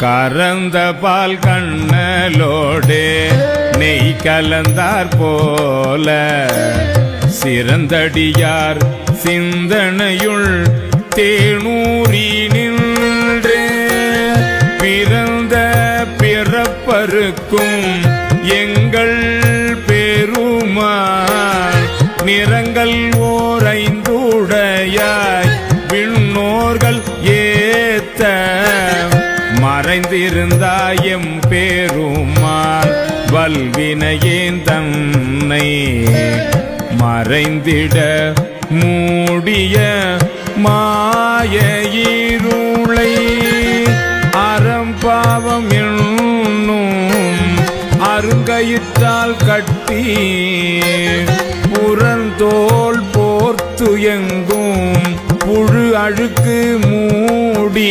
கறந்த பால் கண்ணலோடு நெய் கலந்தார் போல சிறந்தடியார் சிந்தனையுள் தேனூரி நின்று பிறந்த பிறப்பருக்கும் எங்கள் பெருமாள் நிறங்கள் ஓரைந்துடையாய் விண்ணோர்கள் ஏத்த மறைந்திருந்தாயம் பெருமாள் வல்வினையேன் தன்னை மறைந்திட மூடிய மாய இருளை அறம்பாவம் என்னும் அருங்கயிற்றால் கட்டி புறந்தோல் போர்த்து எங்கும் புழு அழுக்கு மூடி